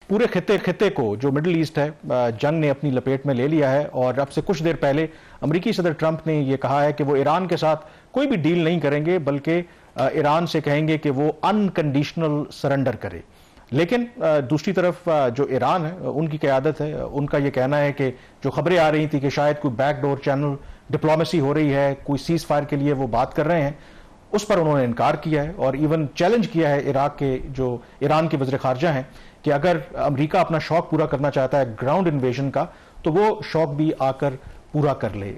पूरे खिते को जो मिडिल ईस्ट है जंग ने अपनी लपेट में ले लिया है। और अब से कुछ देर पहले अमेरिकी सदर ट्रंप ने यह कहा है कि वो ईरान के साथ कोई भी डील नहीं करेंगे, बल्कि ईरान से कहेंगे कि वो अनकंडीशनल सरेंडर करे। लेकिन दूसरी तरफ जो ईरान है, उनकी क़यादत है, उनका यह कहना है कि जो खबरें आ रही थी कि शायद कोई बैकडोर चैनल डिप्लोमेसी हो रही है, कोई सीज फायर के लिए वो बात कर रहे हैं, उस पर उन्होंने इनकार किया है और इवन चैलेंज किया है इराक के जो ईरान के वज़ीर ख़ारजा हैं कि अगर अमेरिका अपना शौक पूरा करना चाहता है ग्राउंड इन्वेजन का, तो वो शौक भी आकर पूरा कर ले।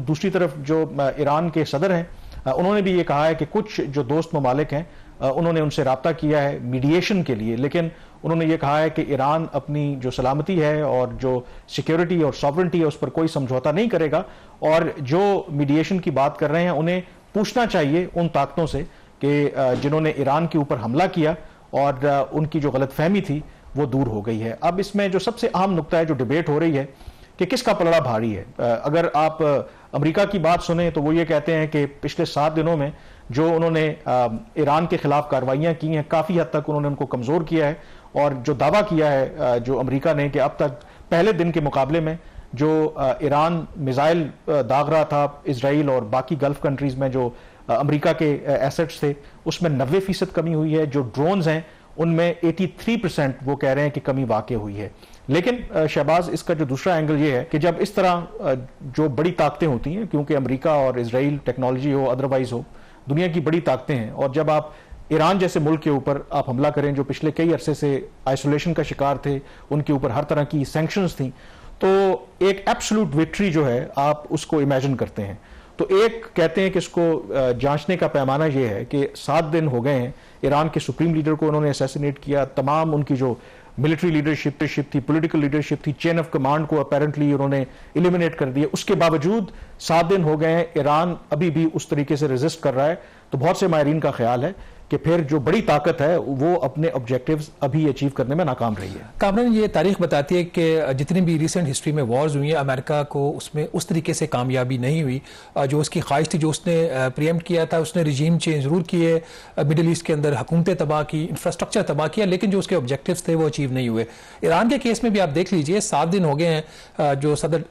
दूसरी तरफ जो ईरान के सदर हैं, उन्होंने भी ये कहा है कि कुछ जो दोस्त ममालिक हैं, उन्होंने उनसे राब्ता किया है मीडिएशन के लिए, लेकिन उन्होंने ये कहा है कि ईरान अपनी जो सलामती है और जो सिक्योरिटी और सॉवरेंटी है उस पर कोई समझौता नहीं करेगा। और जो मीडिएशन की बात कर रहे हैं, उन्हें पूछना चाहिए उन ताकतों से कि जिन्होंने ईरान के ऊपर हमला किया और उनकी जो गलतफहमी थी वो दूर हो गई है। अब इसमें जो सबसे अहम नुक्ता है, जो डिबेट हो रही है कि किसका पलड़ा भारी है। अगर आप अमेरिका की बात सुने तो वो ये कहते हैं कि पिछले 7 दिनों में जो उन्होंने ईरान के खिलाफ कार्रवाइयां की हैं, काफ़ी हद तक उन्होंने उनको कमज़ोर किया है। और जो दावा किया है जो अमेरिका ने कि अब तक पहले दिन के मुकाबले में जो ईरान मिसाइल दाग रहा था इजराइल और बाकी गल्फ कंट्रीज में जो अमेरिका के एसेट्स थे, उसमें 90% कमी हुई है। जो ड्रोन्स हैं उनमें 83% वो कह रहे हैं कि कमी वाक़ई हुई है। लेकिन शहबाज, इसका जो दूसरा एंगल ये है कि जब इस तरह जो बड़ी ताकतें होती हैं, क्योंकि अमेरिका और इजराइल टेक्नोलॉजी हो अदरवाइज हो, दुनिया की बड़ी ताकतें हैं, और जब आप ईरान जैसे मुल्क के ऊपर आप हमला करें जो पिछले कई अरसे से आइसोलेशन का शिकार थे, उनके ऊपर हर तरह की सैंक्शंस थी, तो एक एब्सोल्यूट विक्ट्री जो है आप उसको इमेजिन करते हैं। तो एक कहते हैं कि इसको जांचने का पैमाना यह है कि 7 दिन हो गए हैं ईरान के सुप्रीम लीडर को उन्होंने असैसिनेट किया, तमाम उनकी जो मिलिट्री लीडरशिप थी, पॉलिटिकल लीडरशिप थी, चेन ऑफ कमांड को अपेरेंटली उन्होंने एलिमिनेट कर दिया। उसके बावजूद 7 दिन हो गए हैं, ईरान अभी भी उस तरीके से रेजिस्ट कर रहा है। तो बहुत से माहिरीन का ख्याल है कि फिर जो बड़ी ताकत है वो अपने ऑब्जेक्टिव्स अभी अचीव करने में नाकाम रही है। कामरान, ये तारीख बताती है कि जितनी भी रिसेंट हिस्ट्री में वॉर्स हुई हैं, अमेरिका को उसमें उस तरीके से कामयाबी नहीं हुई जो उसकी ख्वाहिश थी, जो उसने प्रीएम्प्ट किया था। उसने रिजीम चेंज जरूर किए, मिडिल ईस्ट के अंदर हुकूमतें तबाह की, इंफ्रास्ट्रक्चर तबाह किया, लेकिन जो उसके ऑब्जेक्टिव्स थे वो अचीव नहीं हुए। ईरान के केस में भी आप देख लीजिए, 7 दिन हो गए हैं जो सदर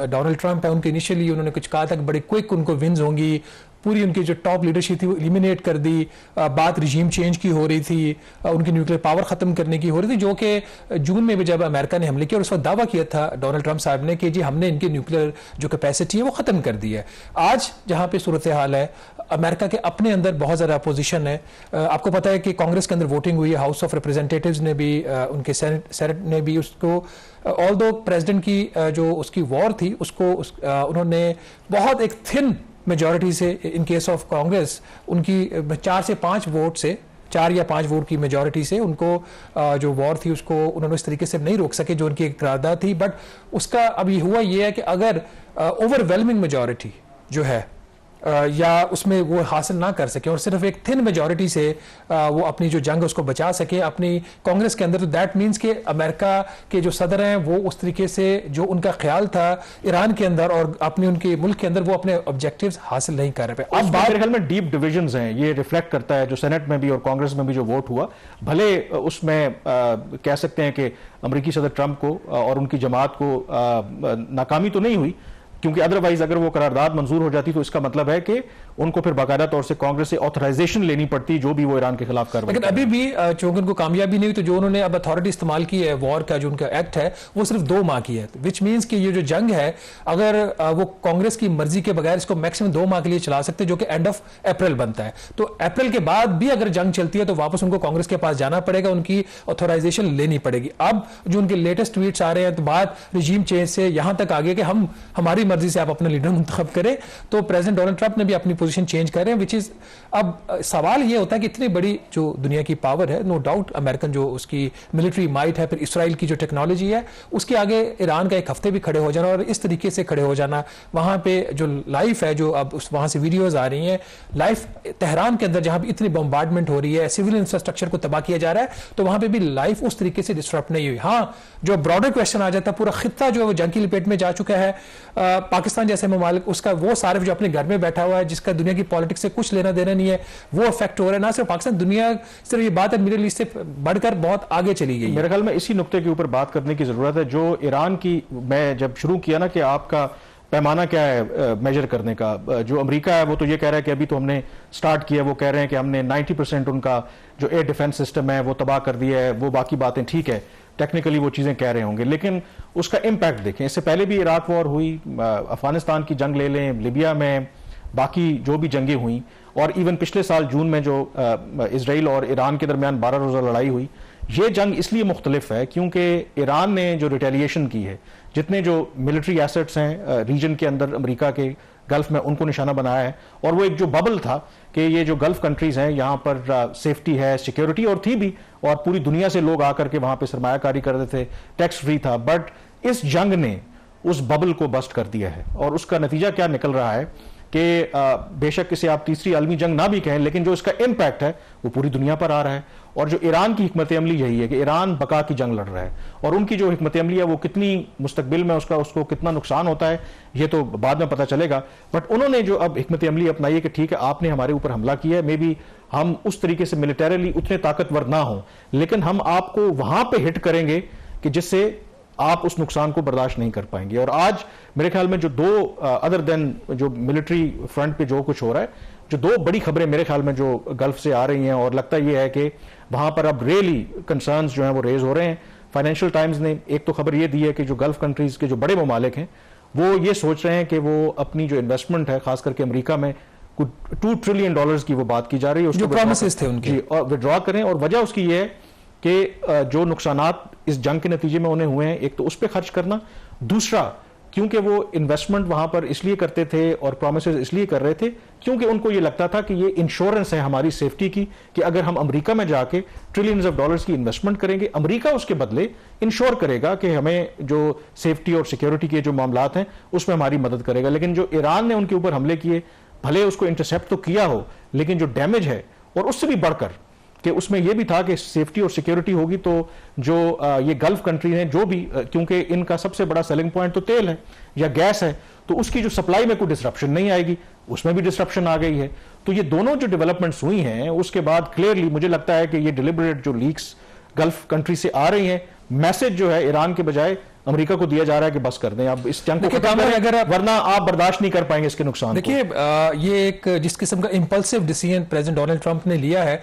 डोनाल्ड ट्रंप है, उनके इनिशियली उन्होंने कुछ कहा था कि बड़ी क्विक उनको विन्स होंगी, पूरी उनकी जो टॉप लीडरशिप थी वो एलिमिनेट कर दी, बात रिजीम चेंज की हो रही थी, उनकी न्यूक्लियर पावर खत्म करने की हो रही थी, जो कि जून में भी जब अमेरिका ने हमले किए और उस वक्त दावा किया था डोनाल्ड ट्रंप साहब ने कि जी हमने इनकी न्यूक्लियर जो कैपेसिटी है वो खत्म कर दी है। आज जहां पे सूरत हाल है, अमेरिका के अपने अंदर बहुत ज़्यादा अपोजिशन है। आपको पता है कि कांग्रेस के अंदर वोटिंग हुई है, हाउस ऑफ रिप्रेजेंटेटिव्स ने भी, उनके सेनेट ने भी उसको, ऑल दो प्रेसिडेंट की जो उसकी वॉर थी उसको उन्होंने बहुत एक थिन मेजॉरिटी से, इन केस ऑफ कांग्रेस उनकी 4 से 5 वोट से, 4 या 5 वोट की मेजॉरिटी से उनको जो वॉर थी उसको उन्होंने इस तरीके से नहीं रोक सके जो उनकी एक करारदाद थी। बट उसका अभी हुआ ये है कि अगर ओवरवेलमिंग मेजॉरिटी जो है या उसमें वो हासिल ना कर सके और सिर्फ एक थिन मेजॉरिटी से वो अपनी जो जंग उसको बचा सके अपनी कांग्रेस के अंदर, तो दैट मीन्स कि अमेरिका के जो सदर हैं वो उस तरीके से जो उनका ख्याल था ईरान के अंदर और अपने उनके मुल्क के अंदर वो अपने ऑब्जेक्टिव्स हासिल नहीं कर रहे। अब मेरे ख्याल में डीप डिविजन्स हैं, ये रिफ्लेक्ट करता है जो सेनेट में भी और कांग्रेस में भी जो वोट हुआ। भले उसमें कह सकते हैं कि अमेरिकी सदर ट्रंप को और उनकी जमात को नाकामी तो नहीं हुई, क्योंकि अदरवाइज अगर वो करारदाद मंजूर हो जाती तो इसका मतलब है कि उनको फिर बाकायदा तौर से कांग्रेस से ऑथराइजेशन लेनी पड़ती जो भी वो ईरान के खिलाफ कार्रवाई। लेकिन अभी भी चूंकि उनको कामयाबी नहीं हुई, तो जो उन्होंने अब अथॉरिटी इस्तेमाल की है वॉर का जो उनका एक्ट है वो सिर्फ 2 माह की है, विच मीन्स कि ये जो जंग है अगर वो कांग्रेस की मर्जी के बगैर इसको मैक्सिमम 2 माह के लिए चला सकते, जो कि एंड ऑफ अप्रैल बनता है। तो अप्रैल के बाद भी अगर जंग चलती है तो वापस उनको कांग्रेस के पास जाना पड़ेगा, उनकी ऑथोराइजेशन लेनी पड़ेगी। अब जो उनके लेटेस्ट ट्वीट्स आ रहे हैं तो बात रिजीम चेंज से यहां तक आ गया कि हम हमारी मर्जी से आप अपना लीडर मुंतखब करें। तो प्रेसिडेंट डोनाल्ड ट्रंप ने भी अपनी पोजीशन चेंज कर रहे हैं, विच इज अब सवाल यह होता है कि इतनी बड़ी जो दुनिया की पावर है, नो डाउट अमेरिकन जो उसकी मिलिट्री माइट है, फिर इसराइल की जो टेक्नोलॉजी है, उसके आगे ईरान का एक हफ्ते भी खड़े हो जाना और इस तरीके से खड़े हो जाना। वहां पे जो लाइफ है, जो अब वहां से वीडियोज आ रही हैं, लाइफ तेहरान के अंदर जहां भी इतनी बम्बार्डमेंट हो रही है, सिविल इंफ्रास्ट्रक्चर को तबाह किया जा रहा है, तो वहां पे भी लाइफ उस तरीके से डिस्टर्ब नहीं हुई। हाँ, जो ब्रॉडर क्वेश्चन आ जाता है, पूरा खित्ता जो है वो जंग की लपेट में जा चुका है। पाकिस्तान जैसे ममालिक, उसका वो सारिफ जो अपने घर में बैठा हुआ है, जिसका दुनिया की पॉलिटिक्स से कुछ लेना देना नहीं है, वो अफेक्ट हो रहा है। ना सिर्फ पाकिस्तान, दुनिया सिर्फ ये बात है मिडिल ईस्ट से बढ़कर बहुत आगे चली गई। मेरे ख्याल में इसी नुक्ते के ऊपर बात करने की जरूरत है। जो ईरान की, मैं जब शुरू किया ना कि आपका पैमाना क्या है मेजर करने का, जो अमेरिका है वो तो ये कह रहा है कि अभी तो हमने स्टार्ट किया, वो कह रहे हैं कि हमने 90% उनका जो एयर डिफेंस सिस्टम है वो तबाह कर दिया है। वो बाकी बातें ठीक है, टेक्निकली वो चीजें कह रहे होंगे, लेकिन उसका इम्पैक्ट देखें। इससे पहले भी इराक वॉर हुई, अफगानिस्तान की जंग ले लें, लिबिया में बाकी जो भी जंगें हुई, और इवन पिछले साल जून में जो इसराइल और ईरान के दरमियान 12 रोजा लड़ाई हुई, ये जंग इसलिए मुख्तलिफ है क्योंकि ईरान ने जो रिटेलिएशन की है, जितने जो मिलिट्री एसेट्स हैं रीजन के अंदर अमेरिका के गल्फ में, उनको निशाना बनाया है। और वो एक जो बबल था कि ये जो गल्फ कंट्रीज हैं यहाँ पर सेफ्टी है, सिक्योरिटी और थी भी, और पूरी दुनिया से लोग आकर के वहां पे सरमायाकारी करते थे, टैक्स फ्री था। बट इस जंग ने उस बबल को बस्ट कर दिया है, और उसका नतीजा क्या निकल रहा है कि बेशक इसे आप तीसरी आलमी जंग ना भी कहें, लेकिन जो इसका इम्पैक्ट है वो पूरी दुनिया पर आ रहा है। और जो ईरान की हिकमत अमली यही है कि ईरान बका की जंग लड़ रहा है, और उनकी जो हिकमत अमली है वो कितनी मुस्तकबिल में उसको कितना नुकसान होता है ये तो बाद में पता चलेगा। बट उन्होंने जो अब हिकमत अमली अपनाई है कि ठीक है, आपने हमारे ऊपर हमला किया है, मे बी हम उस तरीके से मिलिटरीली उतने ताकतवर ना हो, लेकिन हम आपको वहां पर हिट करेंगे कि जिससे आप उस नुकसान को बर्दाश्त नहीं कर पाएंगे। और आज मेरे ख्याल में जो दो अदर देन जो मिलिट्री फ्रंट पे जो कुछ हो रहा है, जो दो बड़ी खबरें मेरे ख्याल में जो गल्फ से आ रही हैं, और लगता यह है कि वहां पर अब रियली कंसर्न्स जो हैं वो रेज हो रहे हैं। फाइनेंशियल टाइम्स ने एक तो खबर ये दी है कि जो गल्फ कंट्रीज के जो बड़े ममालिक हैं वो ये सोच रहे हैं कि वो अपनी जो इन्वेस्टमेंट है, खास करके अमेरिका में कुछ $2 ट्रिलियन की वो बात की जा रही है, जो प्रॉमिसेस थे उनके, और विड्रॉ करें। और वजह उसकी ये है कि जो नुकसानात इस जंग के नतीजे में उन्हें हुए हैं, एक तो उस पर खर्च करना, दूसरा क्योंकि वो इन्वेस्टमेंट वहां पर इसलिए करते थे और प्रोमिसेस इसलिए कर रहे थे क्योंकि उनको ये लगता था कि ये इंश्योरेंस है हमारी सेफ्टी की, कि अगर हम अमेरिका में जाके ट्रिलियंस ऑफ डॉलर्स की इन्वेस्टमेंट करेंगे, अमेरिका उसके बदले इंश्योर करेगा कि हमें जो सेफ्टी और सिक्योरिटी के जो मामलात हैं उसमें हमारी मदद करेगा। लेकिन जो ईरान ने उनके ऊपर हमले किए, भले उसको इंटरसेप्ट तो किया हो, लेकिन जो डैमेज है, और उससे भी बढ़कर कि उसमें यह भी था कि सेफ्टी और सिक्योरिटी होगी तो जो ये गल्फ कंट्री हैं जो भी, क्योंकि इनका सबसे बड़ा सेलिंग पॉइंट तो तेल है या गैस है, तो उसकी जो सप्लाई में कोई डिसरप्शन नहीं आएगी, उसमें भी डिसरप्शन आ गई है। तो ये दोनों जो डेवलपमेंट्स हुई हैं उसके बाद क्लियरली मुझे लगता है कि ये डिलिबरेट जो लीक्स गल्फ कंट्री से आ रही हैं, मैसेज जो है ईरान के बजाय अमेरिका को दिया जा रहा है कि बस कर दें, अब इस जंग को खत्म करें, अगर वरना आप बर्दाश्त नहीं कर पाएंगे इसके नुकसान। देखिए, ये एक जिस किस्म का impulsive decision president Donald Trump ने लिया है,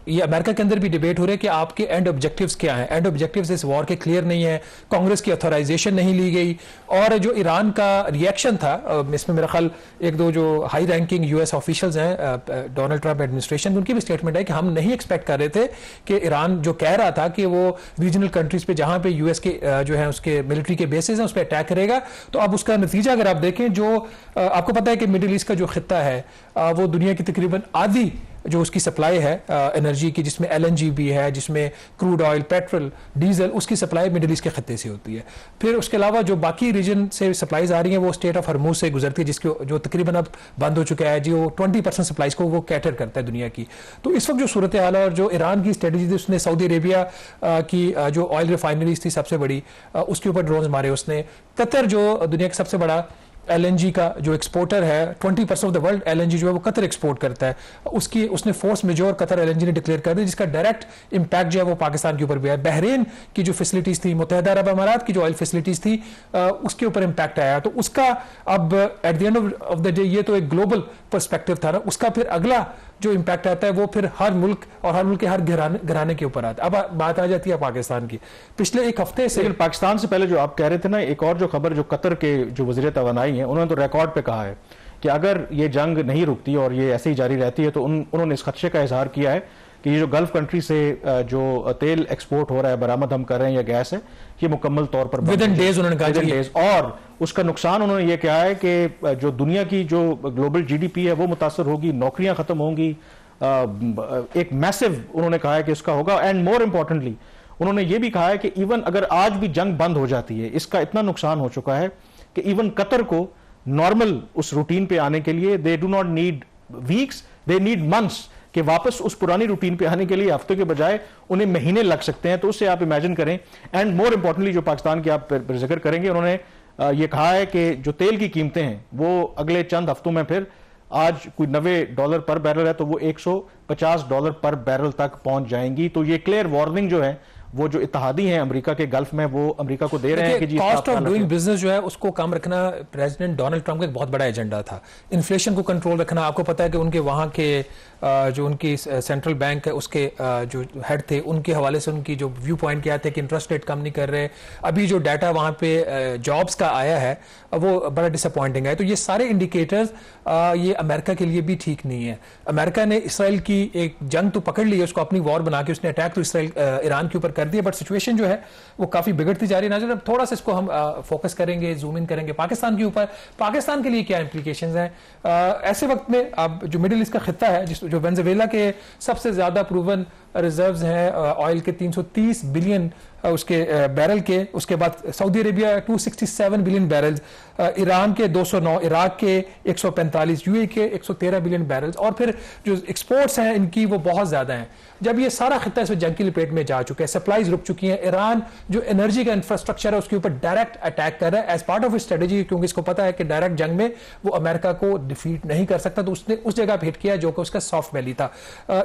ये अमेरिका के अंदर भी डिबेट हो रहा है कि आपके एंड ऑब्जेक्टिव्स क्या हैं। एंड ऑब्जेक्टिव्स इस वॉर के क्लियर नहीं है, कांग्रेस की अथॉराइजेशन नहीं ली गई, और जो ईरान का रिएक्शन था, इसमें मेरा ख्याल एक दो जो हाई रैंकिंग यूएस ऑफिशियल्स हैं डोनाल्ड ट्रंप एडमिनिस्ट्रेशन, उनकी भी स्टेटमेंट है कि हम नहीं एक्सपेक्ट कर रहे थे कि ईरान जो कह रहा था कि वो रीजनल कंट्रीज पे जहां पे यूएस के जो है उसके मिलिट्री के बेसिस हैं उस पर अटैक करेगा। तो अब उसका नतीजा अगर आप देखें, जो आपको पता है कि मिडिल ईस्ट का जो खित्ता है वो दुनिया की तकरीबन आधी जो उसकी सप्लाई है एनर्जी की, जिसमें एलएनजी भी है, जिसमें क्रूड ऑयल, पेट्रोल, डीजल, उसकी सप्लाई मिडिल ईस्ट के खत्ते से होती है। फिर उसके अलावा जो बाकी रीजन से सप्लाईज आ रही हैं वो स्टेट ऑफ हरमुज से गुजरती है, जिसको जो तकरीबन अब बंद हो चुका है, जो 20% सप्लाईज को वो कैटर करता है दुनिया की। तो इस वक्त जो सूरत हाल है और जो ईरान की स्ट्रेटेजी थी, उसने सऊदी अरेबिया की जो ऑयल रिफाइनरीज थी सबसे बड़ी, उसके ऊपर ड्रोन्स मारे उसने। कतर जो दुनिया का सबसे बड़ा एलएनजी का जो एक्सपोर्टर है, 20% ऑफ द वर्ल्ड एलएनजी जो है वो कतर एक्सपोर्ट करता है, उसने फोर्स मेजोर कतर एलएनजी ने डिक्लेयर कर दी, जिसका डायरेक्ट इंपैक्ट जो है वो पाकिस्तान के ऊपर भी है। बहरीन की जो फैसिलिटीज थी, मुत्तहिदा अरब अमारात की जो ऑयल फैसिलिटीज थी, उसके ऊपर इंपैक्ट आया। तो उसका अब at the end of the day, ये तो एक ग्लोबल पर्सपेक्टिव था ना, उसका फिर अगला जो इंपैक्ट आता है वो फिर हर मुल्क और हर मुल्क के हर घराने के ऊपर आता है। अब बात आ जाती है पाकिस्तान की। पिछले एक हफ्ते से, लेकिन पाकिस्तान से पहले जो आप कह रहे थे ना, एक और जो खबर जो कतर के जो वज़ीर तवानाई हैं, उन्होंने तो रिकॉर्ड पे कहा है कि अगर ये जंग नहीं रुकती और ये ऐसे ही जारी रहती है तो उन्होंने इस खदशे का इजहार किया है कि ये जो गल्फ कंट्री से जो तेल एक्सपोर्ट हो रहा है, बरामद हम कर रहे हैं, या गैस है, ये मुकम्मल तौर पर विद इन डेज उन्होंने कहा। और उसका नुकसान उन्होंने ये कहा है कि जो दुनिया की जो ग्लोबल जीडीपी है वो मुतासर होगी, नौकरियां खत्म होंगी, एक मैसिव उन्होंने कहा है कि इसका होगा। एंड मोर इंपॉर्टेंटली उन्होंने ये भी कहा है कि इवन अगर आज भी जंग बंद हो जाती है, इसका इतना नुकसान हो चुका है कि इवन कतर को नॉर्मल उस रूटीन पे आने के लिए they do not need weeks, they need months, कि वापस उस पुरानी रूटीन पे आने के लिए हफ्ते के बजाय उन्हें महीने लग सकते हैं। तो उससे आप इमेजिन करें। एंड मोर इंपॉर्टेंटली जो पाकिस्तान की आप जिक्र करेंगे, उन्होंने ये कहा है कि जो तेल की कीमतें हैं वो अगले चंद हफ्तों में फिर आज कोई $90 पर बैरल है तो वो $150 पर बैरल तक पहुंच जाएंगी। तो ये क्लियर वार्निंग जो है वो जो इत्तेहादी हैं अमेरिका के गल्फ में वो अमेरिका को दे रहे हैं कि जी कॉस्ट ऑफ डूइंग बिजनेस जो है उसको कम रखना प्रेसिडेंट डोनाल्ड ट्रंप का एक बहुत बड़ा एजेंडा था। इन्फ्लेशन को कंट्रोल रखना, आपको पता है कि उनके वहां के जो उनकी सेंट्रल बैंक है उसके जो हेड थे उनके हवाले से उनकी जो व्यू पॉइंट क्या थे कि इंटरेस्ट रेट कम नहीं कर रहे। अभी जो डाटा वहां पे जॉब्स का आया है वो बड़ा डिसअपॉइंटिंग है। तो ये सारे इंडिकेटर्स ये अमेरिका के लिए भी ठीक नहीं है। अमेरिका ने इसराइल की एक जंग तो पकड़ ली है, उसको अपनी वॉर बना के उसने अटैक तो इसराइल ईरान के ऊपर कर दिया, बट सिचुएशन जो है वो काफी बिगड़ती जा रही है। नाज़रीन, थोड़ा सा इसको हम फोकस करेंगे, जूम इन करेंगे पाकिस्तान के ऊपर। पाकिस्तान के लिए क्या इंप्लीकेशंस हैं ऐसे वक्त में? अब जो मिडिल ईस्ट का खित्ता है जो वेनेजुएला के सबसे ज्यादा प्रूवन रिजर्व्स हैं ऑयल के 330 बिलियन उसके बैरल के, उसके बाद Saudi Arabia 267 billion barrel, Iran के 209, इराक के 145, यूएई के 113 बिलियन बैरल्स, और फिर जो एक्सपोर्ट्स हैं इनकी वो बहुत ज्यादा हैं। जब ये सारा खित्ता इस जंग की लपेट में जा चुका है, सप्लाईज रुक चुकी हैं, ईरान जो एनर्जी का इंफ्रास्ट्रक्चर है उसके ऊपर डायरेक्ट अटैक कर रहा है एज पार्ट ऑफ स्ट्रेटेजी, क्योंकि इसको पता है कि डायरेक्ट जंग में वो अमेरिका को डिफीट नहीं कर सकता, तो उसने उस जगह पे हिट किया जो कि उसका सॉफ्ट वैली था।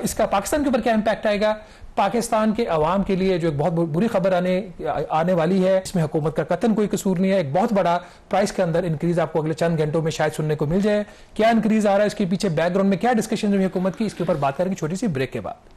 इसका पाकिस्तान के ऊपर क्या इंपैक्ट आएगा? पाकिस्तान के अवाम के लिए जो एक बहुत बुरी खबर आने वाली है, इसमें हुकूमत का कतन कोई कसूर नहीं है। एक बहुत बड़ा प्राइस के अंदर इंक्रीज आपको अगले चंद घंटों में शायद सुनने को मिल जाए। क्या इंक्रीज आ रहा है, इसके पीछे बैकग्राउंड में क्या डिस्कशन हुई हुकूमत की, इसके ऊपर बात करेंगे छोटी सी ब्रेक के बाद।